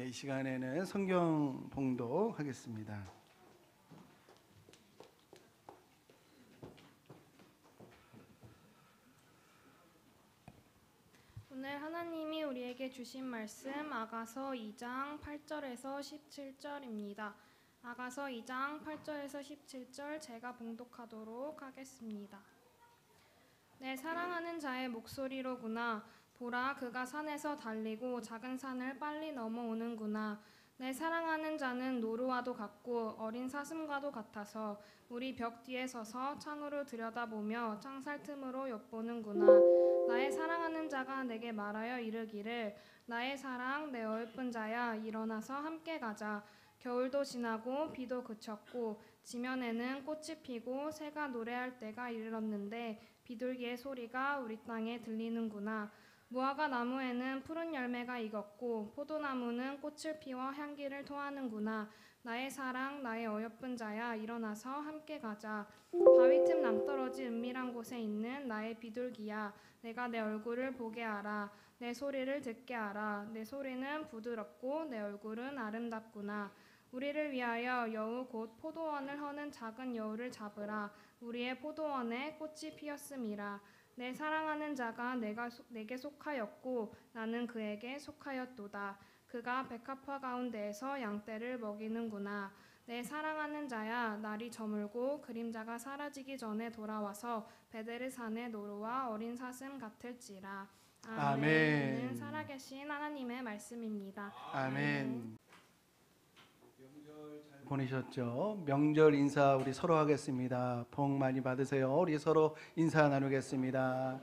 이 시간에는 성경 봉독하겠습니다. 오늘 하나님이 우리에게 주신 말씀 아가서 2장 8절에서 17절입니다. 아가서 2장 8절에서 17절 제가 봉독하도록 하겠습니다. 내 사랑하는 자의 목소리로구나. 보라, 그가 산에서 달리고 작은 산을 빨리 넘어오는구나. 내 사랑하는 자는 노루와도 같고 어린 사슴과도 같아서 우리 벽 뒤에 서서 창으로 들여다보며 창살 틈으로 엿보는구나. 나의 사랑하는 자가 내게 말하여 이르기를 나의 사랑 내 어여쁜 자야, 일어나서 함께 가자. 겨울도 지나고 비도 그쳤고 지면에는 꽃이 피고 새가 노래할 때가 이르렀는데 비둘기의 소리가 우리 땅에 들리는구나. 무화과 나무에는 푸른 열매가 익었고 포도나무는 꽃을 피워 향기를 토하는구나. 나의 사랑 나의 어여쁜 자야, 일어나서 함께 가자. 바위 틈 낭떠러지 은밀한 곳에 있는 나의 비둘기야, 내가 내 얼굴을 보게 하라. 내 소리를 듣게 하라. 내 소리는 부드럽고 내 얼굴은 아름답구나. 우리를 위하여 여우 곧 포도원을 허는 작은 여우를 잡으라. 우리의 포도원에 꽃이 피었음이라. 내 사랑하는 자가 내게 속하였고 나는 그에게 속하였도다. 그가 백합화 가운데에서 양떼를 먹이는구나. 내 사랑하는 자야, 날이 저물고 그림자가 사라지기 전에 돌아와서 베데르 산의 노루와 어린 사슴 같을지라. 아멘. 이는 살아계신 하나님의 말씀입니다. 아멘. 명절 잘 보내셨죠? 명절 인사 우리 서로 하겠습니다. 복 많이 받으세요. 우리 서로 인사 나누겠습니다.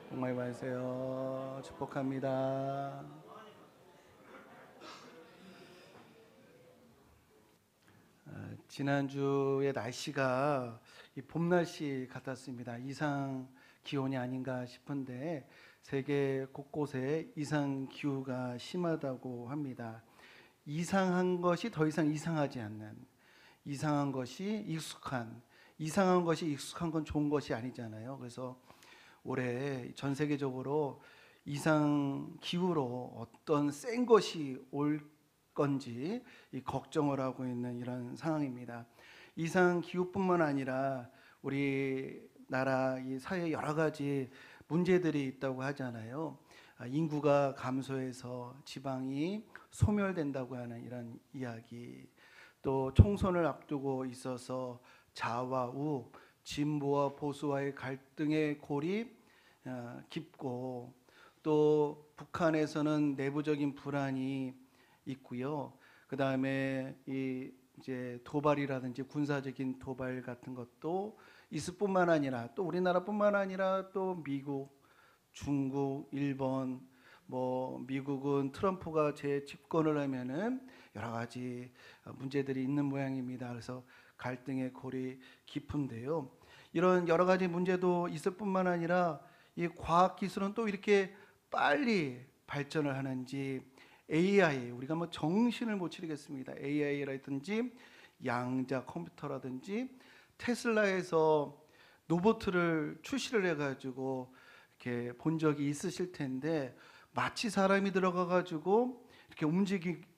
복 많이 받으세요. 축복합니다. 지난주에 날씨가 봄 날씨 같았습니다. 이상 기온이 아닌가 싶은데 세계 곳곳에 이상 기후가 심하다고 합니다. 이상한 것이 더 이상 이상하지 않는, 이상한 것이 익숙한 건 좋은 것이 아니잖아요. 그래서 올해 전 세계적으로 이상 기후로 어떤 센 것이 올 건지 걱정을 하고 있는 이런 상황입니다. 이상 기후뿐만 아니라 우리나라 이 사회에 여러 가지 문제들이 있다고 하잖아요. 인구가 감소해서 지방이 소멸된다고 하는 이런 이야기, 또 총선을 앞두고 있어서 좌와 우, 진보와 보수와의 갈등의 골이 깊고, 또 북한에서는 내부적인 불안이 있고요. 그 다음에 이제 도발이라든지 군사적인 도발 같은 것도 있을 뿐만 아니라, 또 우리나라뿐만 아니라 또 미국, 중국, 일본, 미국은 트럼프가 재집권을 하면은 여러 가지 문제들이 있는 모양입니다. 그래서 갈등의 골이 깊은데요. 이런 여러 가지 문제도 있을 뿐만 아니라 이 과학 기술은 또 이렇게 빨리 발전을 하는지, AI, 우리가 정신을 못 차리겠습니다. AI라든지 양자 컴퓨터라든지 테슬라에서 로봇을 출시를 해가지고 이렇게 본 적이 있으실 텐데, 마치 사람이 들어가가지고 이렇게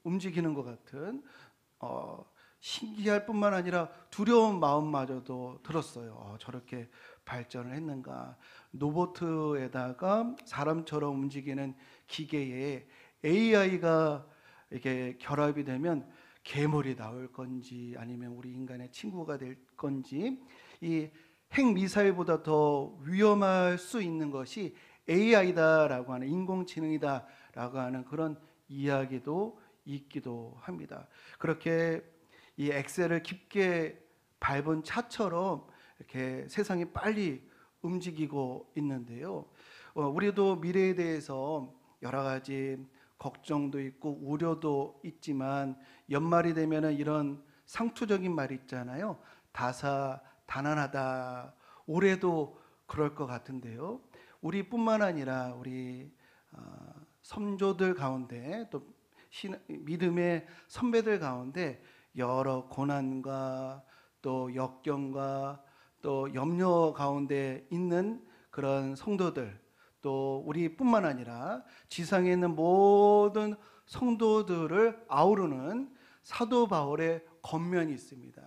움직이는 것 같은 신기할 뿐만 아니라 두려운 마음마저도 들었어요. 저렇게 발전을 했는가. 로봇에다가 사람처럼 움직이는 기계에 AI가 이렇게 결합이 되면 괴물이 나올 건지 아니면 우리 인간의 친구가 될 건지, 이 핵미사일보다 더 위험할 수 있는 것이 AI다라고 하는, 인공지능이다라고 하는 그런 이야기도 있기도 합니다. 그렇게 이 엑셀을 깊게 밟은 차처럼 이렇게 세상이 빨리 움직이고 있는데요. 우리도 미래에 대해서 여러 가지 걱정도 있고 우려도 있지만, 연말이 되면은 이런 상투적인 말이 있잖아요. 다사다난하다. 올해도 그럴 것 같은데요. 우리뿐만 아니라 우리 선조들 가운데, 또 믿음의 선배들 가운데 여러 고난과 또 역경과 또 염려 가운데 있는 그런 성도들, 또 우리뿐만 아니라 지상에 있는 모든 성도들을 아우르는 사도 바울의 권면이 있습니다.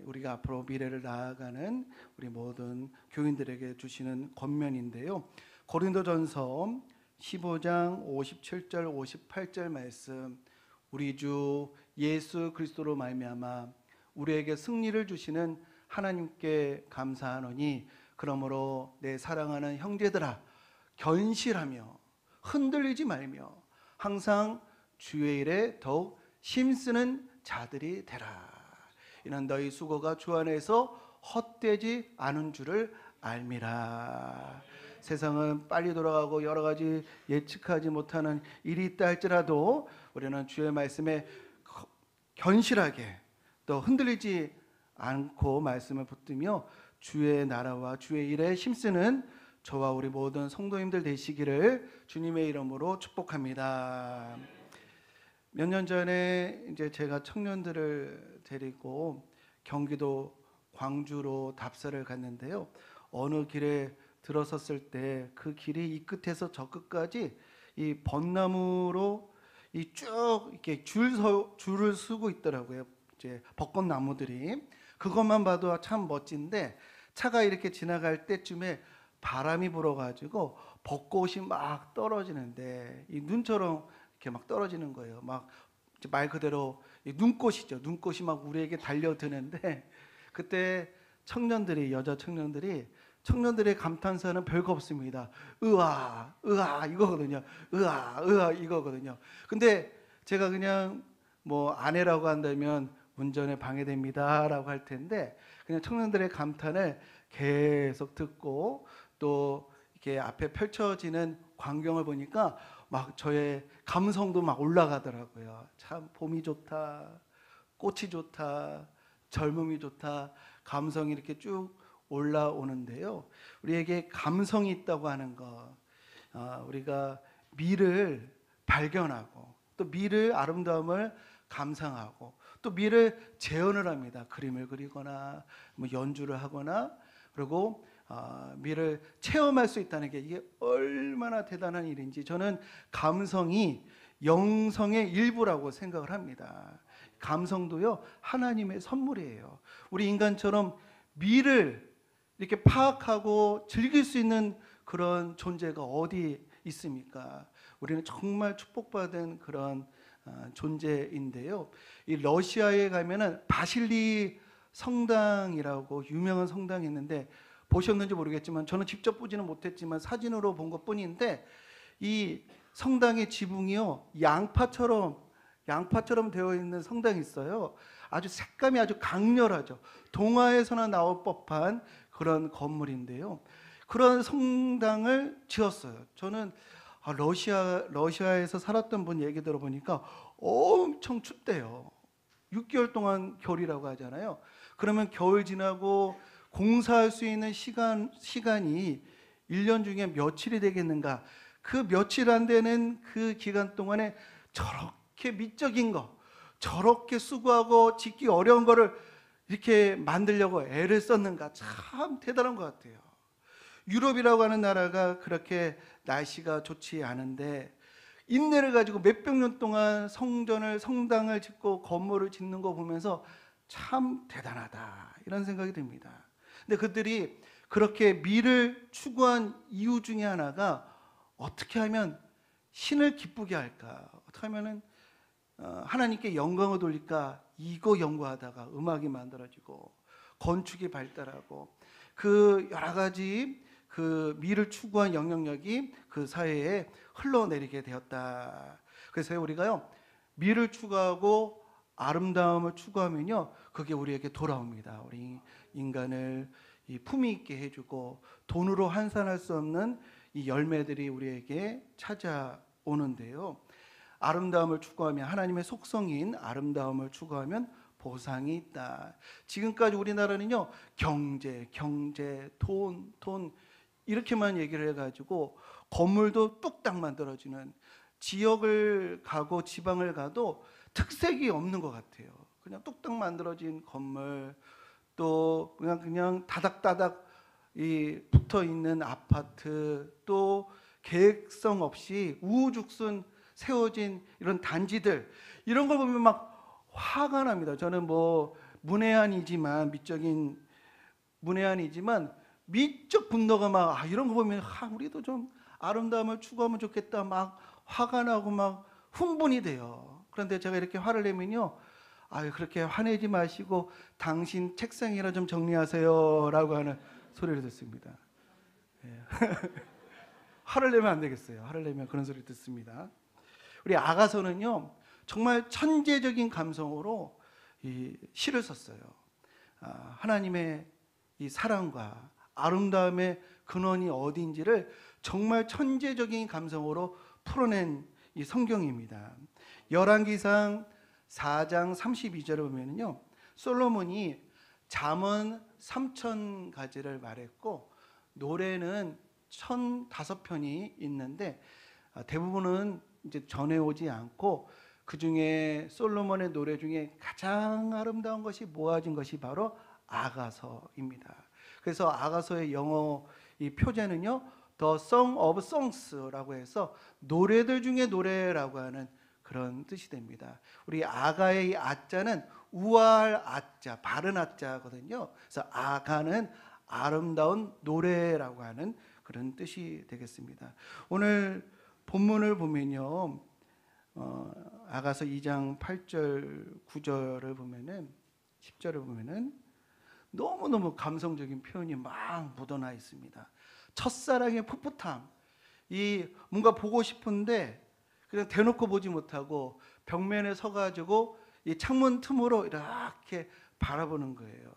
우리가 앞으로 미래를 나아가는 우리 모든 교인들에게 주시는 권면인데요. 고린도전서 15장 57절 58절 말씀, 우리 주 예수 그리스도로 말미암아 우리에게 승리를 주시는 하나님께 감사하노니 그러므로 내 사랑하는 형제들아 견실하며 흔들리지 말며 항상 주의 일에 더욱 힘쓰는 자들이 되라. 이는 너희 수고가 주 안에서 헛되지 않은 줄을 알미라. 세상은 빨리 돌아가고 여러 가지 예측하지 못하는 일이 있다 할지라도 우리는 주의 말씀에 견실하게 또 흔들리지 않고 말씀을 붙들며 주의 나라와 주의 일에 힘쓰는 저와 우리 모든 성도님들 되시기를 주님의 이름으로 축복합니다. 몇 년 전에 이제 제가 청년들을 데리고 경기도 광주로 답사를 갔는데요. 어느 길에 들어섰을 때 그 길이 이 끝에서 저 끝까지 이 벚나무로 이 쭉 이렇게 줄을 서고 있더라고요. 이제 벚꽃나무들이. 그것만 봐도 참 멋진데 차가 이렇게 지나갈 때쯤에 바람이 불어가지고 벚꽃이 막 떨어지는데 이 눈처럼 이렇게 막 떨어지는 거예요. 막 말 그대로 눈꽃이죠. 눈꽃이 막 우리에게 달려드는데 그때 여자 청년들의 감탄사는 별거 없습니다. 으아, 으아 이거거든요. 으아, 으아 이거거든요. 근데 제가 그냥 뭐 아내라고 한다면 운전에 방해됩니다라고 할 텐데 그냥 청년들의 감탄을 계속 듣고 또 이렇게 앞에 펼쳐지는 광경을 보니까 막 저의 감성도 막 올라가더라고요. 참 봄이 좋다, 꽃이 좋다, 젊음이 좋다, 감성이 이렇게 쭉 올라오는데요. 우리에게 감성이 있다고 하는 것, 우리가 미를 발견하고 또 미를 아름다움을 감상하고 또 미를 재현을 합니다. 그림을 그리거나 뭐 연주를 하거나 그리고 미를 체험할 수 있다는 게 이게 얼마나 대단한 일인지 저는 감성이 영성의 일부라고 생각을 합니다. 감성도요 하나님의 선물이에요. 우리 인간처럼 미를 이렇게 파악하고 즐길 수 있는 그런 존재가 어디 있습니까? 우리는 정말 축복받은 그런 존재인데요. 이 러시아에 가면은 바실리 성당이라고 유명한 성당이 있는데 보셨는지 모르겠지만 저는 직접 보지는 못했지만 사진으로 본 것뿐인데 이 성당의 지붕이요 양파처럼 되어 있는 성당이 있어요. 아주 색감이 아주 강렬하죠. 동화에서나 나올 법한 그런 건물인데요. 그런 성당을 지었어요. 저는 러시아에서 살았던 분 얘기 들어보니까 엄청 춥대요. 6개월 동안 겨울이라고 하잖아요. 그러면 겨울 지나고 공사할 수 있는 시간이 1년 중에 며칠이 되겠는가? 그 며칠 안 되는 그 기간 동안에 저렇게 미적인 거, 저렇게 수고하고 짓기 어려운 거를 이렇게 만들려고 애를 썼는가? 참 대단한 것 같아요. 유럽이라고 하는 나라가 그렇게 날씨가 좋지 않은데 인내를 가지고 몇백 년 동안 성당을 짓고 건물을 짓는 거 보면서 참 대단하다 이런 생각이 듭니다. 근데 그들이 그렇게 미를 추구한 이유 중에 하나가 어떻게 하면 신을 기쁘게 할까? 어떻게 하면은 하나님께 영광을 돌릴까? 이거 연구하다가 음악이 만들어지고 건축이 발달하고 그 여러 가지 그 미를 추구한 영향력이 그 사회에 흘러내리게 되었다. 그래서 우리가요 미를 추구하고 아름다움을 추구하면요 그게 우리에게 돌아옵니다. 우리 인간을 이 품위 있게 해주고 돈으로 환산할 수 없는 이 열매들이 우리에게 찾아오는데요. 아름다움을 추구하면 하나님의 속성인 아름다움을 추구하면 보상이 있다. 지금까지 우리나라는요 경제, 돈 이렇게만 얘기를 해가지고 건물도 뚝딱 만들어지는 지역을 가고 지방을 가도 특색이 없는 것 같아요. 그냥 뚝딱 만들어진 건물 또 그냥 다닥다닥 붙어 있는 아파트 또 계획성 없이 우후죽순 세워진 이런 단지들, 이런 걸 보면 막 화가 납니다. 저는 뭐 문외한이지만 미적 분노가 막 이런 거 보면 우리도 좀 아름다움을 추구하면 좋겠다, 막 화가 나고 막 흥분이 돼요. 그런데 제가 이렇게 화를 내면요, 그렇게 화내지 마시고 당신 책상이나 좀 정리하세요라고 하는 소리를 듣습니다. 예. 화를 내면 안 되겠어요. 화를 내면 그런 소리를 듣습니다. 우리 아가서는요, 정말 천재적인 감성으로 이 시를 썼어요. 하나님의 이 사랑과 아름다움의 근원이 어디인지를 정말 천재적인 감성으로 풀어낸 이 성경입니다. 열왕기상 4장 32절을 보면요, 솔로몬이 잠언 3,000가지를 말했고 노래는 1,005편이 있는데 대부분은 이제 전해오지 않고, 그 중에 솔로몬의 노래 중에 가장 아름다운 것이 모아진 것이 바로 아가서입니다. 그래서 아가서의 영어 이 표제는요, The Song of Songs라고 해서 노래들 중에 노래라고 하는 그런 뜻이 됩니다. 우리 아가의 이 아자는 우아할 아자, 바른 아자거든요. 그래서 아가는 아름다운 노래라고 하는 그런 뜻이 되겠습니다. 오늘 본문을 보면요, 아가서 2장 8절 9절을 보면은 10절을 보면은 너무너무 감성적인 표현이 막 묻어나 있습니다. 첫사랑의 풋풋함, 이 뭔가 보고 싶은데 그냥 대놓고 보지 못하고 벽면에 서가지고 이 창문 틈으로 이렇게 바라보는 거예요.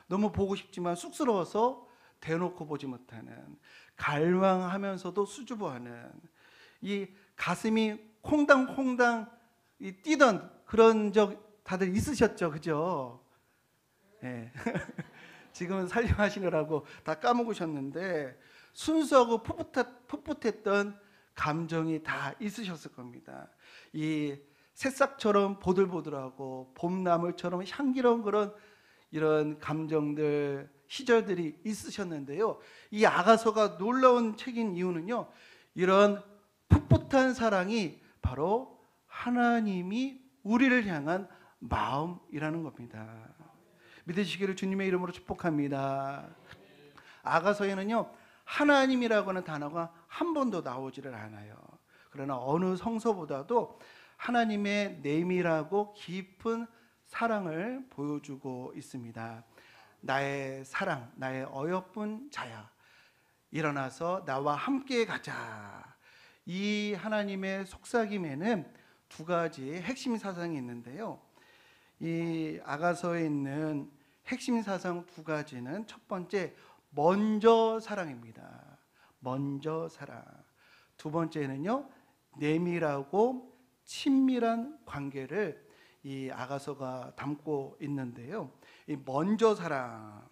너무 보고 싶지만 쑥스러워서 대놓고 보지 못하는, 갈망하면서도 수줍어하는, 이 가슴이 콩당콩당 뛰던 그런 적 다들 있으셨죠, 그죠? 네. 지금은 살림하시느라고 다 까먹으셨는데 순수하고 풋풋했던 감정이 다 있으셨을 겁니다. 이 새싹처럼 보들보들하고 봄나물처럼 향기로운 이런 감정들, 시절들이 있으셨는데요, 이 아가서가 놀라운 책인 이유는요, 이런 풋풋한 사랑이 바로 하나님이 우리를 향한 마음이라는 겁니다. 믿으시기를 주님의 이름으로 축복합니다. 아가서에는요, 하나님이라고 하는 단어가 한 번도 나오지를 않아요. 그러나 어느 성서보다도 하나님의 내밀하고 깊은 사랑을 보여주고 있습니다. 나의 사랑, 나의 어여쁜 자야, 일어나서 나와 함께 가자. 이 하나님의 속삭임에는 두 가지 핵심 사상이 있는데요, 이 아가서에 있는 핵심 사상 두 가지는, 첫 번째, 먼저 사랑입니다. 먼저 사랑. 두 번째는요, 내밀하고 친밀한 관계를 이 아가서가 담고 있는데요, 이 먼저 사랑,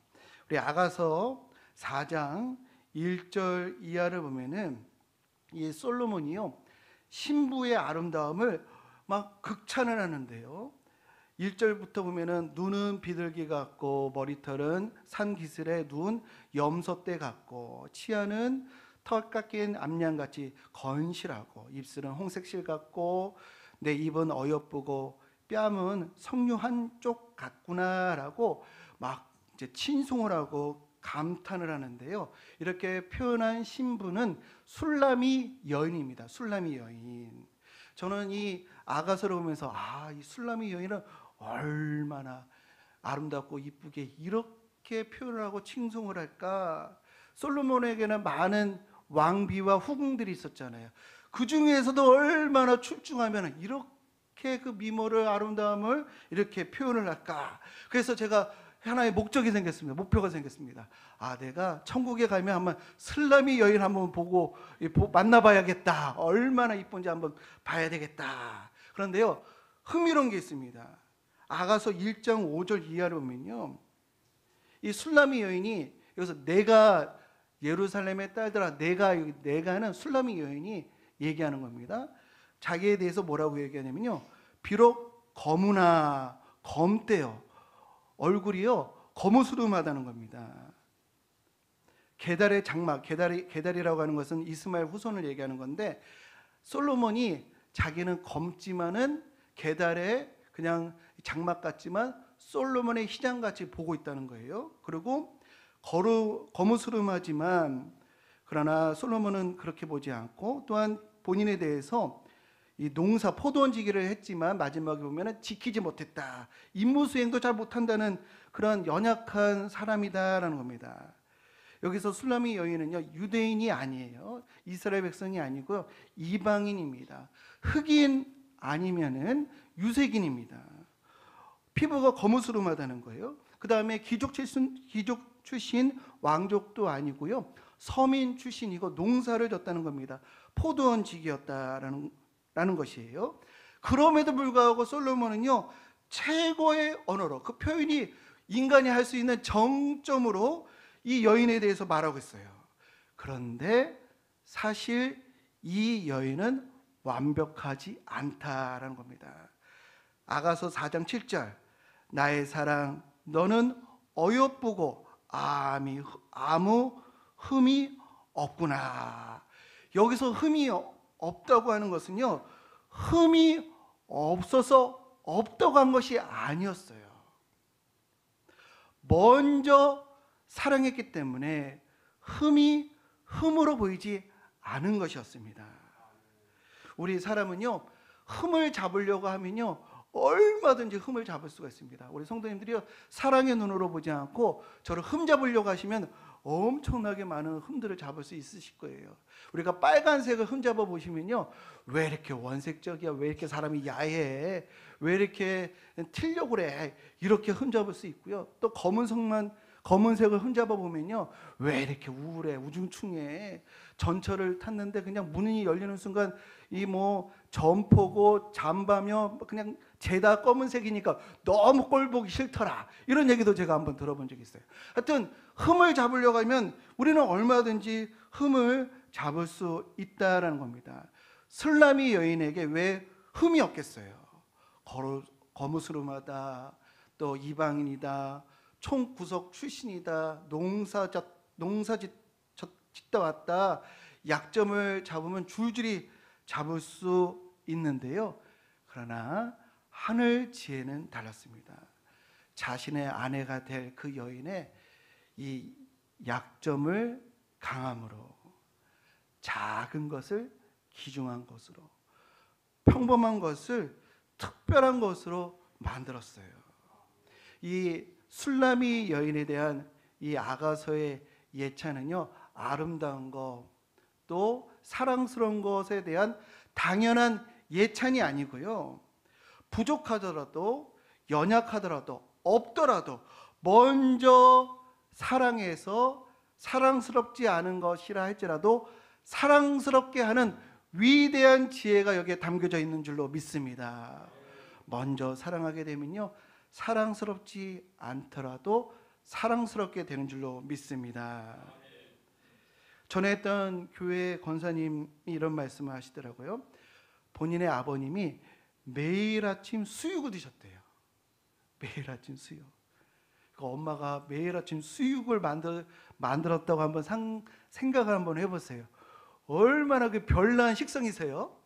우리 아가서 4장 1절 이하를 보면은 이 솔로몬이요, 신부의 아름다움을 막 극찬을 하는데요, 1절부터 보면은 눈은 비둘기 같고 머리털은 산기슬에 누운 염소떼 같고 치아는 털 깎인 암양같이 건실하고 입술은 홍색실 같고 내 입은 어여쁘고 뺨은 석류 한쪽 같구나라고 막 이제 칭송을 하고 감탄을 하는데요, 이렇게 표현한 신부는 술라미 여인입니다. 술라미 여인. 저는 이 아가서를 보면서 이 술라미 여인은 얼마나 아름답고 이쁘게 이렇게 표현을 하고 칭송을 할까. 솔로몬에게는 많은 왕비와 후궁들이 있었잖아요. 그 중에서도 얼마나 출중하면 이렇게 그 미모를, 아름다움을 이렇게 표현을 할까. 그래서 제가 하나의 목적이 생겼습니다. 목표가 생겼습니다. 내가 천국에 가면 한번 슬라미 여인 한번 보고 만나봐야겠다. 얼마나 이쁜지 한번 봐야 되겠다. 그런데요, 흥미로운 게 있습니다. 아가서 1장 5절 이하를 보면요, 이 술라미 여인이 여기서 내가 예루살렘의 딸들아, 내가는 술라미 여인이 얘기하는 겁니다. 자기에 대해서 뭐라고 얘기하냐면요, 비록 검으나 검대요, 얼굴이요 거무스름하다는 겁니다. 게달의 장막, 게달이라고 하는 것은 이스마엘 후손을 얘기하는 건데, 솔로몬이 자기는 검지만은 계달에 그냥 장막 같지만 솔로몬의 희장같이 보고 있다는 거예요. 그리고 거무스름하지만 그러나 솔로몬은 그렇게 보지 않고 또한 본인에 대해서 이 농사 포도원 지기를 했지만 마지막에 보면은 지키지 못했다. 임무 수행도 잘 못한다는 그런 연약한 사람이다라는 겁니다. 여기서 술라미 여인은요, 유대인이 아니에요. 이스라엘 백성이 아니고요, 이방인입니다. 흑인 아니면은 유색인입니다. 피부가 거무스름하다는 거예요. 그 다음에 귀족 출신 왕족도 아니고요, 서민 출신이고 농사를 졌다는 겁니다. 포도원 지기였다라는 것이에요. 그럼에도 불구하고 솔로몬은요, 최고의 언어로, 그 표현이 인간이 할 수 있는 정점으로 이 여인에 대해서 말하고 있어요. 그런데 사실 이 여인은 완벽하지 않다라는 겁니다. 아가서 4장 7절, 나의 사랑 너는 어여쁘고 아무 흠이 없구나. 여기서 흠이 없다고 하는 것은요, 흠이 없어서 없다고 한 것이 아니었어요. 먼저 사랑했기 때문에 흠이 흠으로 보이지 않은 것이었습니다. 우리 사람은요, 흠을 잡으려고 하면요, 얼마든지 흠을 잡을 수가 있습니다. 우리 성도님들이요, 사랑의 눈으로 보지 않고 저를 흠 잡으려고 하시면 엄청나게 많은 흠들을 잡을 수 있으실 거예요. 우리가 빨간색을 흠 잡아 보시면요, 왜 이렇게 원색적이야? 왜 이렇게 사람이 야해? 왜 이렇게 튀려고 그래? 이렇게 흠 잡을 수 있고요. 또 검은색을 흠 잡아 보면요, 왜 이렇게 우울해? 우중충해? 전철을 탔는데 그냥 문이 열리는 순간 이 뭐 점포고 잠바며 그냥 죄다 검은색이니까 너무 꼴 보기 싫더라. 이런 얘기도 제가 한번 들어본 적이 있어요. 하여튼 흠을 잡으려고 하면 우리는 얼마든지 흠을 잡을 수 있다라는 겁니다. 술라미 여인에게 왜 흠이 없겠어요? 거무스름하다, 또 이방인이다, 총구석 출신이다, 농사 짓다 왔다, 약점을 잡으면 줄줄이 잡을 수 있는데요. 그러나 하늘 지혜는 달랐습니다. 자신의 아내가 될 그 여인의 이 약점을 강함으로, 작은 것을 귀중한 것으로, 평범한 것을 특별한 것으로 만들었어요. 이 술라미 여인에 대한 이 아가서의 예찬은요, 아름다운 것, 또 사랑스러운 것에 대한 당연한 예찬이 아니고요, 부족하더라도, 연약하더라도, 없더라도 먼저 사랑해서 사랑스럽지 않은 것이라 할지라도 사랑스럽게 하는 위대한 지혜가 여기에 담겨져 있는 줄로 믿습니다. 먼저 사랑하게 되면요, 사랑스럽지 않더라도 사랑스럽게 되는 줄로 믿습니다. 전에 했던 교회 권사님이 이런 말씀을 하시더라고요. 본인의 아버님이 매일 아침 수육을 드셨대요. 매일 아침 수육. 그러니까 엄마가 매일 아침 수육을 만들었다고 한번 생각을 한번 해보세요. 얼마나 그 별난 식성이세요?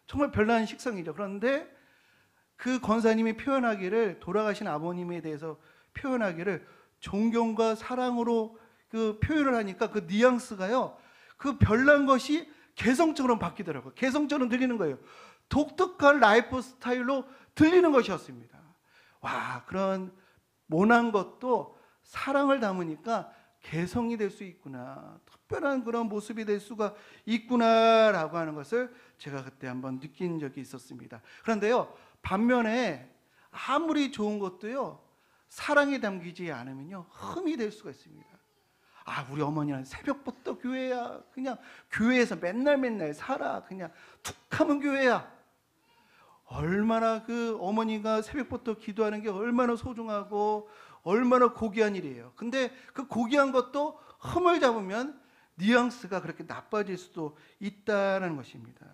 정말 별난 식성이죠. 그런데 그 권사님이 표현하기를, 돌아가신 아버님에 대해서 표현하기를 존경과 사랑으로 그 표현을 하니까 그 뉘앙스가요, 그 별난 것이 개성처럼 바뀌더라고요. 개성처럼 들리는 거예요. 독특한 라이프 스타일로 들리는 것이었습니다. 와, 그런 모난 것도 사랑을 담으니까 개성이 될 수 있구나, 특별한 그런 모습이 될 수가 있구나라고 하는 것을 제가 그때 한번 느낀 적이 있었습니다. 그런데요, 반면에 아무리 좋은 것도요, 사랑이 담기지 않으면요, 흠이 될 수가 있습니다. 아, 우리 어머니는 새벽부터 교회야. 그냥 교회에서 맨날 살아. 그냥 툭하면 교회야. 얼마나 그 어머니가 새벽부터 기도하는 게 얼마나 소중하고 얼마나 고귀한 일이에요. 근데 그 고귀한 것도 흠을 잡으면 뉘앙스가 그렇게 나빠질 수도 있다는 것입니다.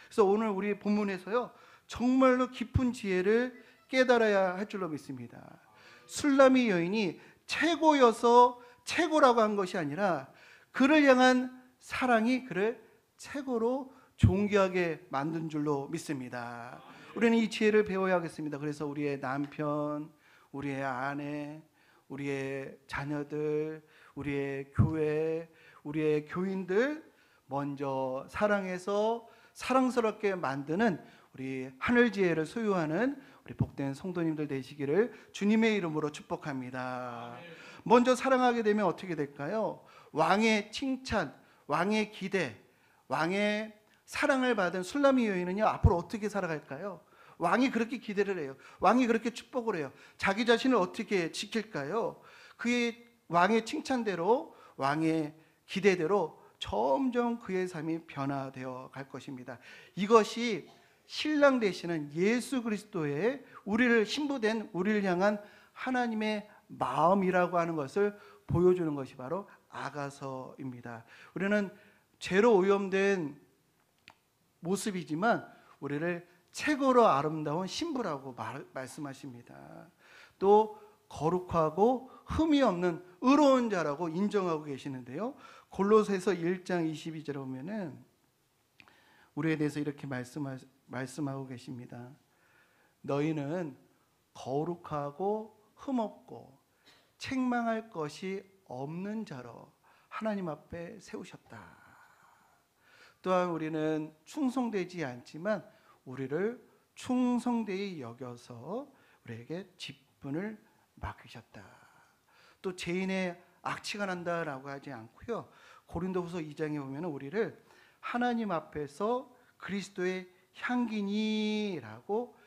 그래서 오늘 우리 본문에서요, 정말로 깊은 지혜를 깨달아야 할 줄로 믿습니다. 술라미 여인이 최고여서 최고라고 한 것이 아니라 그를 향한 사랑이 그를 최고로 존귀하게 만든 줄로 믿습니다. 우리는 이 지혜를 배워야겠습니다. 그래서 우리의 남편, 우리의 아내, 우리의 자녀들, 우리의 교회, 우리의 교인들 먼저 사랑해서 사랑스럽게 만드는 우리 하늘 지혜를 소유하는 우리 복된 성도님들 되시기를 주님의 이름으로 축복합니다. 먼저 사랑하게 되면 어떻게 될까요? 왕의 칭찬, 왕의 기대, 왕의 사랑을 받은 술라미 여인은요, 앞으로 어떻게 살아갈까요? 왕이 그렇게 기대를 해요. 왕이 그렇게 축복을 해요. 자기 자신을 어떻게 지킬까요? 그의 왕의 칭찬대로, 왕의 기대대로 점점 그의 삶이 변화되어 갈 것입니다. 이것이 신랑 되시는 예수 그리스도의 우리를 신부된 우리를 향한 하나님의 마음이라고 하는 것을 보여주는 것이 바로 아가서입니다. 우리는 죄로 오염된 모습이지만 우리를 최고로 아름다운 신부라고 말씀하십니다. 또 거룩하고 흠이 없는 의로운 자라고 인정하고 계시는데요. 골로새서 1장 22절에 보면은 우리에 대해서 이렇게 말씀하고 계십니다. 너희는 거룩하고 흠없고 책망할 것이 없는 자로 하나님 앞에 세우셨다. 또한 우리는 충성되지 않지만 우리를 충성되이 여겨서 우리에게 직분을 맡기셨다. 또 죄인의 악취가 난다라고 하지 않고요. 고린도후서 2장에 보면 우리를 하나님 앞에서 그리스도의 향기니라고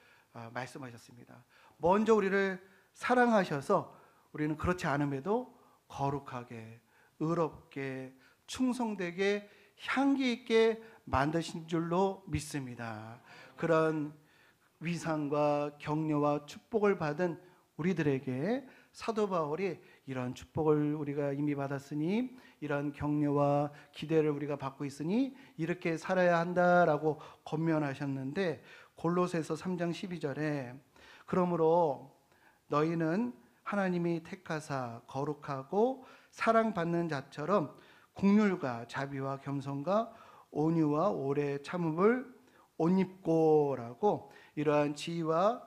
말씀하셨습니다. 먼저 우리를 사랑하셔서 우리는 그렇지 않음에도 거룩하게, 의롭게, 충성되게, 향기 있게 만드신 줄로 믿습니다. 그런 위상과 격려와 축복을 받은 우리들에게 사도 바울이 이런 축복을 우리가 이미 받았으니, 이런 격려와 기대를 우리가 받고 있으니 이렇게 살아야 한다라고 권면하셨는데, 골로새서 3장 12절에 그러므로 너희는 하나님이 택하사 거룩하고 사랑받는 자처럼 긍휼과 자비와 겸손과 온유와 오래 참음을 옷 입고라고 이러한 지혜와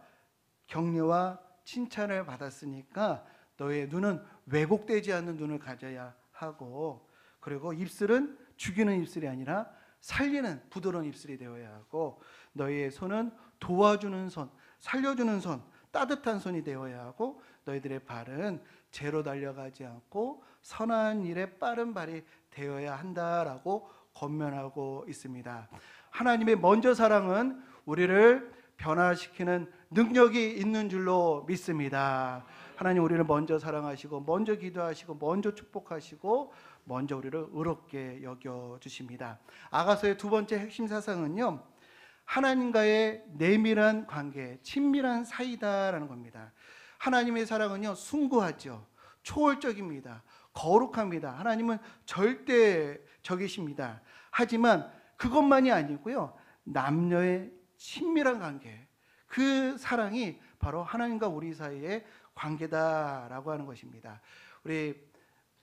격려와 칭찬을 받았으니까 너의 눈은 왜곡되지 않는 눈을 가져야 하고, 그리고 입술은 죽이는 입술이 아니라 살리는 부드러운 입술이 되어야 하고, 너희의 손은 도와주는 손, 살려주는 손, 따뜻한 손이 되어야 하고, 너희들의 발은 죄로 달려가지 않고 선한 일에 빠른 발이 되어야 한다라고 권면하고 있습니다. 하나님의 먼저 사랑은 우리를 변화시키는 능력이 있는 줄로 믿습니다. 하나님 우리를 먼저 사랑하시고 먼저 기도하시고 먼저 축복하시고 먼저 우리를 의롭게 여겨주십니다. 아가서의 두 번째 핵심 사상은요, 하나님과의 내밀한 관계, 친밀한 사이다라는 겁니다. 하나님의 사랑은요, 숭고하죠. 초월적입니다. 거룩합니다. 하나님은 절대적이십니다. 하지만 그것만이 아니고요, 남녀의 친밀한 관계, 그 사랑이 바로 하나님과 우리 사이의 관계다라고 하는 것입니다. 우리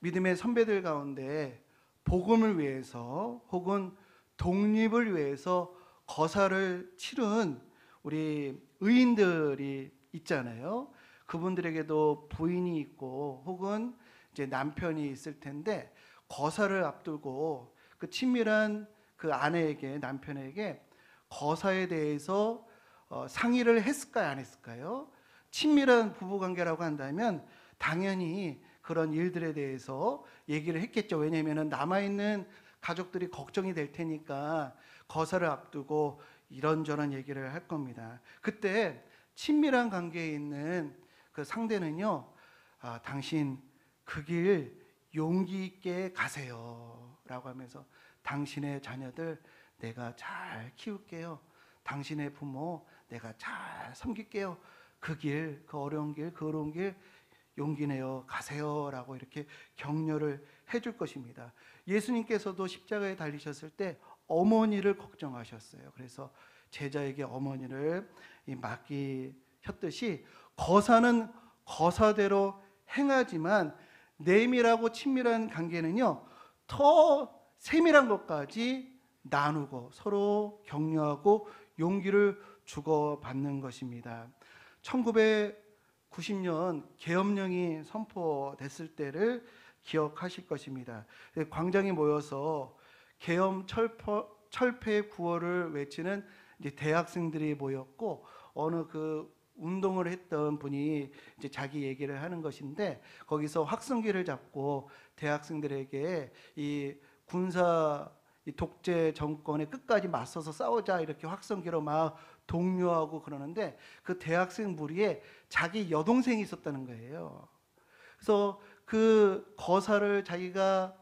믿음의 선배들 가운데 복음을 위해서 혹은 독립을 위해서 거사를 치른 우리 의인들이 있잖아요. 그분들에게도 부인이 있고 혹은 이제 남편이 있을 텐데, 거사를 앞두고 그 친밀한 그 아내에게, 남편에게 거사에 대해서 상의를 했을까요, 안 했을까요? 친밀한 부부관계라고 한다면 당연히 그런 일들에 대해서 얘기를 했겠죠. 왜냐하면 남아있는 가족들이 걱정이 될 테니까 거사를 앞두고 이런저런 얘기를 할 겁니다. 그때 친밀한 관계에 있는 그 상대는요, 당신 그 길 용기 있게 가세요 라고 하면서 당신의 자녀들 내가 잘 키울게요. 당신의 부모 내가 잘 섬길게요. 그 길, 그 어려운 길, 그 어려운 길 용기 내어 가세요 라고 이렇게 격려를 해줄 것입니다. 예수님께서도 십자가에 달리셨을 때 어머니를 걱정하셨어요. 그래서 제자에게 어머니를 맡기셨듯이 거사는 거사대로 행하지만 내밀하고 친밀한 관계는요, 더 세밀한 것까지 나누고 서로 격려하고 용기를 주고받는 것입니다. 1990년 계엄령이 선포됐을 때를 기억하실 것입니다. 광장에 모여서 계엄 철폐 구호를 외치는 이제 대학생들이 모였고, 어느 그 운동을 했던 분이 이제 자기 얘기를 하는 것인데, 거기서 확성기를 잡고 대학생들에게 이 군사 이 독재 정권에 끝까지 맞서서 싸우자 이렇게 확성기로 막 독려하고 그러는데, 그 대학생 무리에 자기 여동생이 있었다는 거예요. 그래서 그 거사를 자기가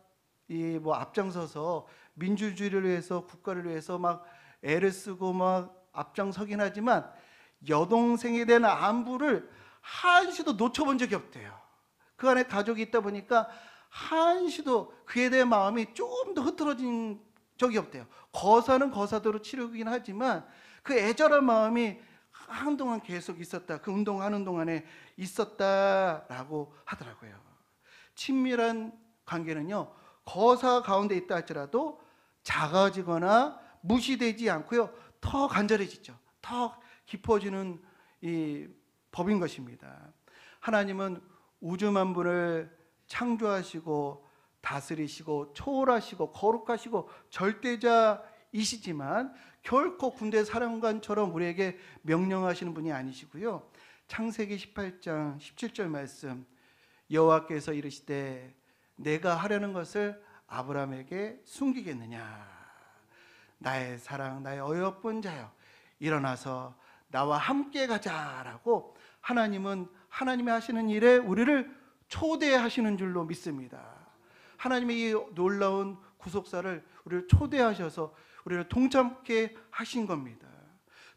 이 뭐 앞장서서 민주주의를 위해서 국가를 위해서 막 애를 쓰고 막 앞장서긴 하지만 여동생에 대한 안부를 한시도 놓쳐본 적이 없대요. 그 안에 가족이 있다 보니까 한시도 그에 대한 마음이 조금 더 흐트러진 적이 없대요. 거사는 거사대로 치르긴 하지만 그 애절한 마음이 한동안 계속 있었다. 그 운동하는 동안에 있었다라고 하더라고요. 친밀한 관계는요, 거사 가운데 있다 할지라도 작아지거나 무시되지 않고요, 더 간절해지죠. 더 깊어지는 이 법인 것입니다. 하나님은 우주 만물을 창조하시고 다스리시고 초월하시고 거룩하시고 절대자이시지만 결코 군대 사령관처럼 우리에게 명령하시는 분이 아니시고요. 창세기 18장 17절 말씀, 여호와께서 이르시되 내가 하려는 것을 아브라함에게 숨기겠느냐. 나의 사랑, 나의 어여쁜 자여, 일어나서 나와 함께 가자라고 하나님은 하나님이 하시는 일에 우리를 초대하시는 줄로 믿습니다. 하나님의 이 놀라운 구속사를 우리를 초대하셔서 우리를 동참케 하신 겁니다.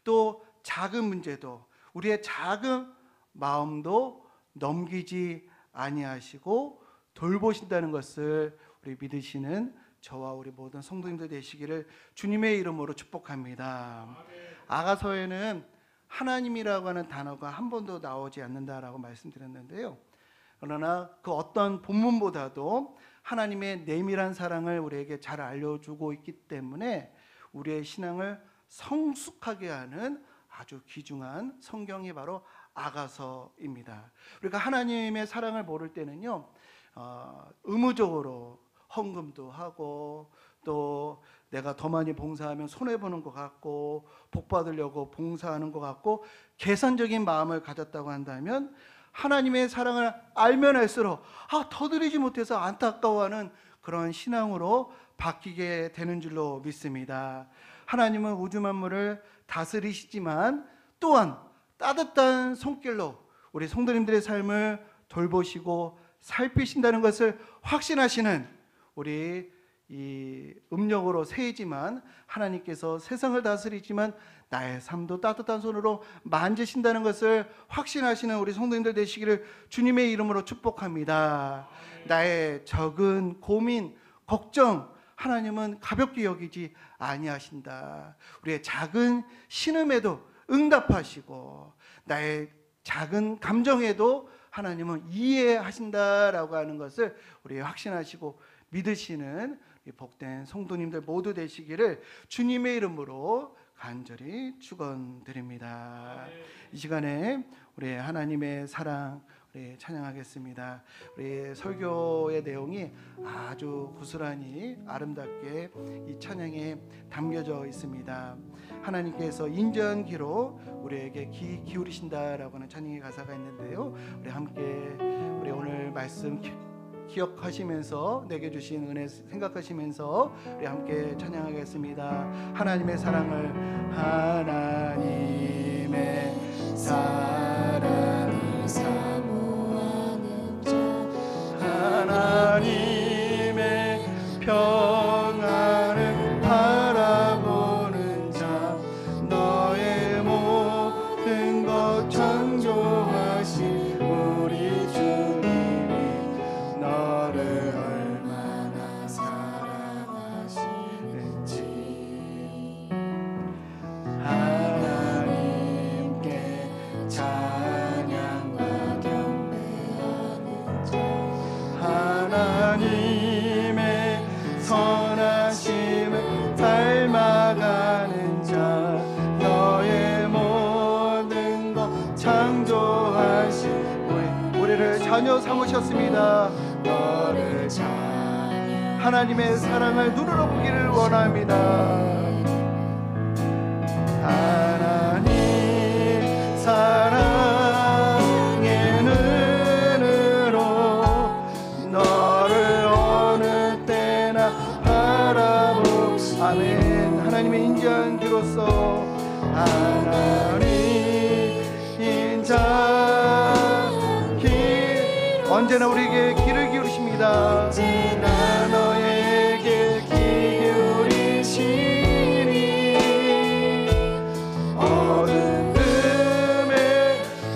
또 작은 문제도, 우리의 작은 마음도 넘기지 아니하시고 돌보신다는 것을 우리 믿으시는 저와 우리 모든 성도님들 되시기를 주님의 이름으로 축복합니다. 아가서에는 하나님이라고 하는 단어가 한 번도 나오지 않는다라고 말씀드렸는데요. 그러나 그 어떤 본문보다도 하나님의 내밀한 사랑을 우리에게 잘 알려주고 있기 때문에 우리의 신앙을 성숙하게 하는 아주 귀중한 성경이 바로 아가서입니다. 우리가 하나님의 사랑을 모를 때는요, 의무적으로 헌금도 하고 또 내가 더 많이 봉사하면 손해보는 것 같고 복 받으려고 봉사하는 것 같고 계산적인 마음을 가졌다고 한다면 하나님의 사랑을 알면 알수록 더 드리지 못해서 안타까워하는 그런 신앙으로 바뀌게 되는 줄로 믿습니다. 하나님은 우주 만물을 다스리시지만 또한 따뜻한 손길로 우리 성도님들의 삶을 돌보시고 살피신다는 것을 확신하시는 우리 이 음력으로 새이지만 하나님께서 세상을 다스리지만 나의 삶도 따뜻한 손으로 만지신다는 것을 확신하시는 우리 성도님들 되시기를 주님의 이름으로 축복합니다. 나의 적은 고민, 걱정 하나님은 가볍게 여기지 아니하신다. 우리의 작은 신음에도 응답하시고 나의 작은 감정에도 하나님은 이해하신다라고 하는 것을 우리 확신하시고 믿으시는 복된 성도님들 모두 되시기를 주님의 이름으로 간절히 축원드립니다. 이 시간에 우리 하나님의 사랑 우리 찬양하겠습니다. 우리 설교의 내용이 아주 고스란히 아름답게 이 찬양에 담겨져 있습니다. 하나님께서 인자한 귀로 우리에게 귀 기울이신다라고 하는 찬양의 가사가 있는데요. 우리 함께 우리 오늘 말씀 기억하시면서 내게 주신 은혜 생각하시면서 우리 함께 찬양하겠습니다. 하나님의 사랑을, 하나님의 사랑을 사모하는 자, 하나님의 평안을 바라보는 자, 너의 모든 것 창조하신 우리 주님이 너를 얼마나 사랑하시는지. 하나님 창조하신 우리를 자녀 삼으셨습니다. 너를 찬양 하나님의 사랑을 눈으로 보기를 원합니다. 하나님 사랑의 눈으로 너를 어느 때나 바라보시. 아멘. 하나님의 인자한 귀로서 하나님 인자한 귀 언제나 우리에게 귀를 기울이십니다. 언제나 너에게 귀 기울이시니 어둠에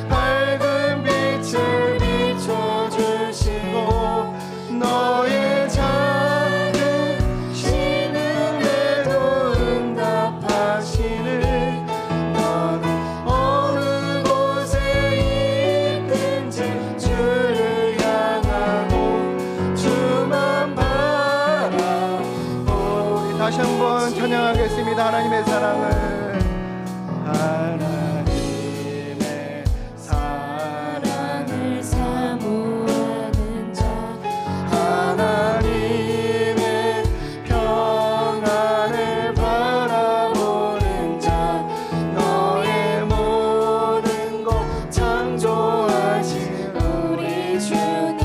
밝은 빛을 비춰주시고 너의 작은 신음에도 응답하시는 너는 어느 곳에 있든지 주를 향하고 주만 바라보고. 우리 다시 한번 찬양하겠습니다. 하나님의 사랑을. 하나님의 사랑을 사모하는 자 하나님의 평안을 바라보는 자 너의 모든 것 창조하신 우리 주님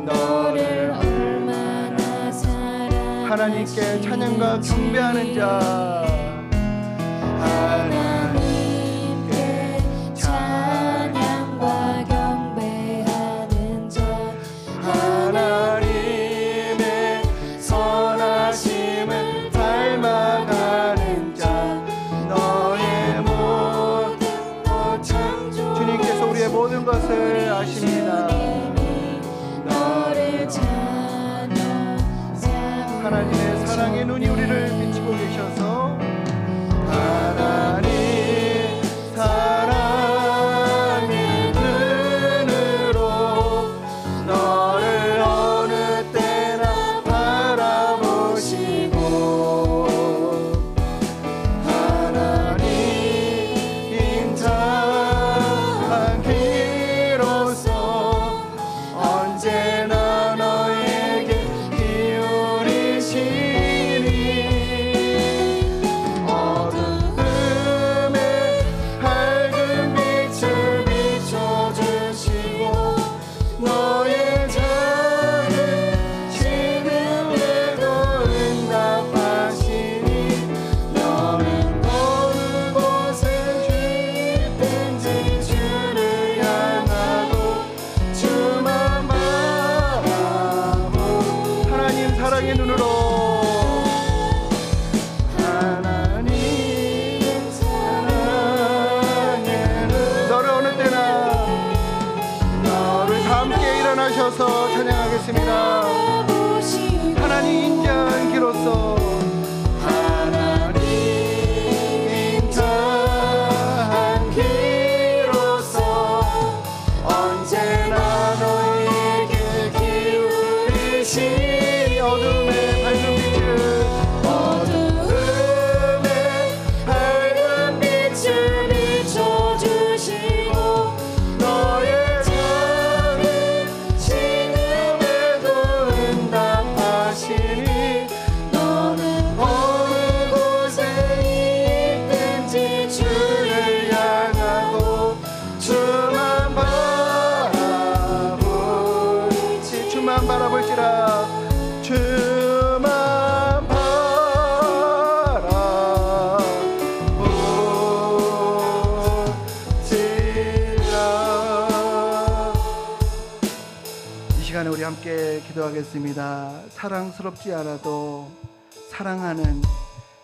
너를 얼마나 사랑하시는지 하나님께 찬양과 경배하는 자 하나님께 찬양과 경배하는 자 하나님의 선하심을 닮아가는 자 너의 모든 것 창조. 주님께서 우리의 모든 것을 아십니다. 너를 찬양 하나님의 사랑의 눈이 우리를 비추고 계셔서 하나님 사랑의 눈으로 너를 어느 때나 바라보시고 하나님 인자한 귀로서 언제나 너에게 기울이시니 어둠에 밝은 빛을 비춰주시고 너의 작은 신음에도 응답하시니 너는 어느 곳에 있든지 주를 향하고 주만 바라보. 하나님 사랑의 눈으로 하나님 사랑의 눈 너를 어느 때나 너를 다 함께 일어나셔서 찬양하겠습니다. 하나님 인자한 귀로서 하나님 인자한 귀로서 언제나 너에게 기울이시. 어둠의 밝은 빛을 비춰주시고 너의 작은 신음에도 응답하시니 너는 어느 곳에 있든지 주를 향하고 주만 바라볼지. 주만 바라볼지라. 주만 바라볼지라. 이 시간에 우리 함께 기도하겠습니다. 사랑스럽지 않아도 사랑하는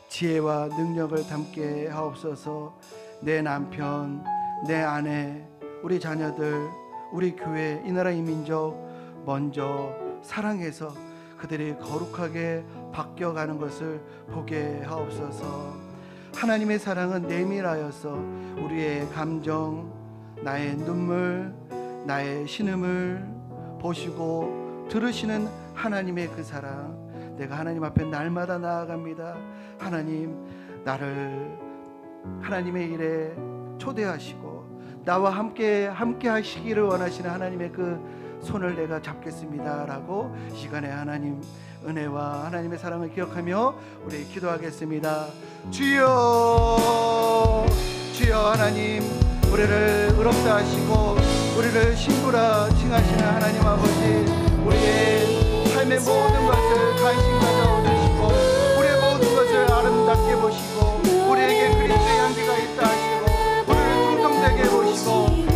지혜와 능력을 담게 하옵소서. 내 남편, 내 아내, 우리 자녀들, 우리 교회, 이 나라 이 민족 먼저 사랑해서 그들이 거룩하게 바뀌어가는 것을 보게 하옵소서. 하나님의 사랑은 내밀하여서 우리의 감정, 나의 눈물, 나의 신음을 보시고 들으시는 하나님의 그 사랑. 내가 하나님 앞에 날마다 나아갑니다. 하나님, 나를 하나님의 일에 초대하시고 나와 함께 하시기를 원하시는 하나님의 그 손을 내가 잡겠습니다라고 이 시간에 하나님 은혜와 하나님의 사랑을 기억하며 우리 기도하겠습니다. 주여, 주여 하나님, 우리를 의롭다 하시고 우리를 신부라 칭하시는 하나님 아버지, 우리의 삶의 모든 것을 관심 가져오시고 우리의 모든 것을 아름답게 보시고 우리에게 그리스도의 향기가 있다 하시고 우리를 풍성되게 보시고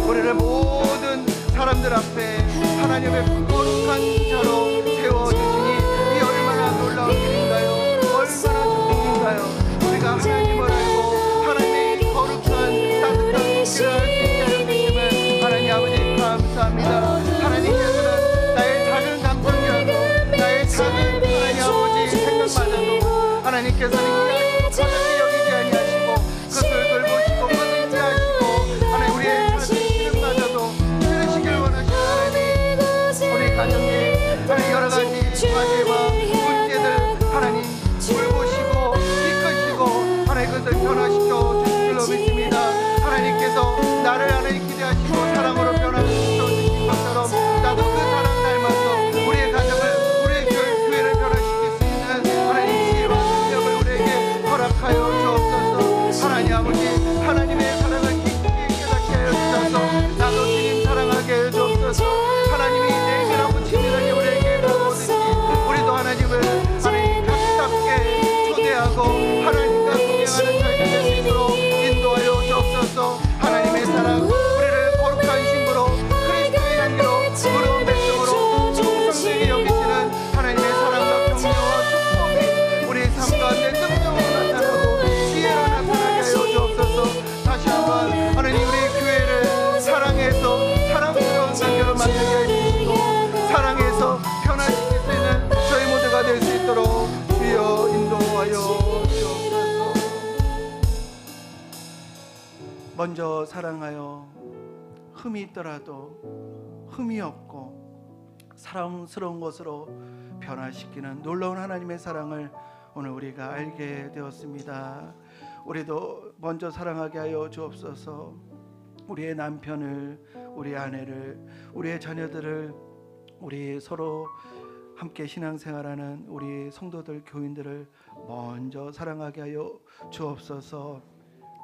우리를 모든 사람들 앞에 하나님의 거룩한 자로 세워주시니 이 얼마나 놀라운 일인가요? 얼마나 축복인가요? 우리가 하나님을 알고 하나님의 이 거룩한 따뜻한 공기를 할 수 있다는 믿음을 하나님 아버지 감사합니다. 하나님께서는 나의 작은 감정이라도 나의 작은 하나님 아버지 생각마저도 하나님께서는 이해하시고 여기지 아니하시고 그것을 돌보시고 그것을 이해하시고 하나님 우리의 작은 시름마저도 들으시길 원하시는 하나님, 우리 가정에 하나님 여러 가지 과제와 문제들 하나님 돌보시고 이끄시고 하나님 그것을 변화시켜 주실 줄로 믿습니다. 하나님께서 나를 하나님 기대하시고 사랑으로 변화시켜 주신 것처럼 나도 그 사랑 닮아서 우리의 가정을 우리의 교회를 변화시킬 수 있는 하나님 지혜와 능력을 우리에게 허락하여 주옵소서. 하나님 아버지, 하나님의 사랑을 깊이 깨닫게 하여 주셔서 나도 주님 사랑하게 하여 주옵소서. 하나님이 내게라고 친밀하게 우리에게 보듯이 우리도 하나님을 하나님 가깝게 초대하고 하나님과 동행하는 저희들 될 수 있도록 인도하여 주옵소서. 하나님의 사랑, 우리를 거룩한 신부로 그리스도의 향기로 의로운 백성으로 충성되게 여기시는 하나님의 사랑과 격려와 축복이 우리 삶 가운데 능력으로 나타나고 지혜로 나타나게 하여 주옵소서. 다시 한번 하나님 우리 교회를 사랑해서 사랑스러운 관계로 만들게 해주시고 사랑해서 변화시킬 수 있는 저희 모두가 될 수 있도록 주여 인도하여 주옵소서. 먼저 사랑하여 흠이 있더라도 흠이 없고 사랑스러운 것으로 변화시키는 놀라운 하나님의 사랑을 오늘 우리가 알게 되었습니다. 우리도 먼저 사랑하게 하여 주옵소서. 우리의 남편을, 우리 아내를, 우리의 자녀들을, 우리 서로 함께 신앙생활하는 우리 성도들, 교인들을 먼저 사랑하게 하여 주옵소서.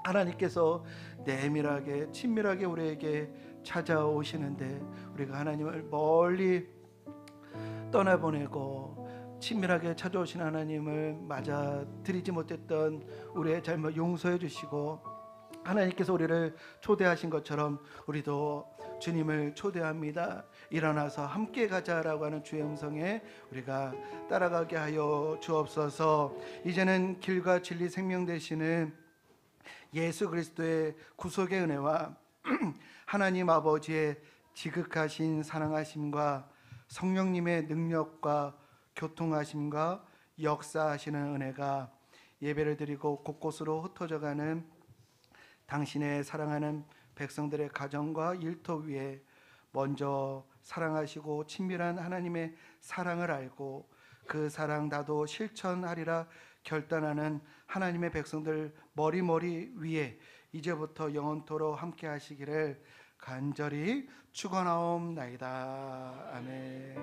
하나님께서 내밀하게 친밀하게 우리에게 찾아오시는데 우리가 하나님을 멀리 떠나보내고 친밀하게 찾아오신 하나님을 맞아들이지 못했던 우리의 잘못 용서해 주시고 하나님께서 우리를 초대하신 것처럼 우리도 주님을 초대합니다. 일어나서 함께 가자라고 하는 주의 음성에 우리가 따라가게 하여 주옵소서. 이제는 길과 진리 생명 되시는 예수 그리스도의 구속의 은혜와 하나님 아버지의 지극하신 사랑하심과 성령님의 능력과 교통하심과 역사하시는 은혜가 예배를 드리고 곳곳으로 흩어져가는 당신의 사랑하는 백성들의 가정과 일터 위에 먼저 사랑하시고 친밀한 하나님의 사랑을 알고 그 사랑 나도 실천하리라 결단하는 하나님의 백성들 머리머리 위에 이제부터 영원토록 함께 하시기를 간절히 축원하옵나이다. 아멘.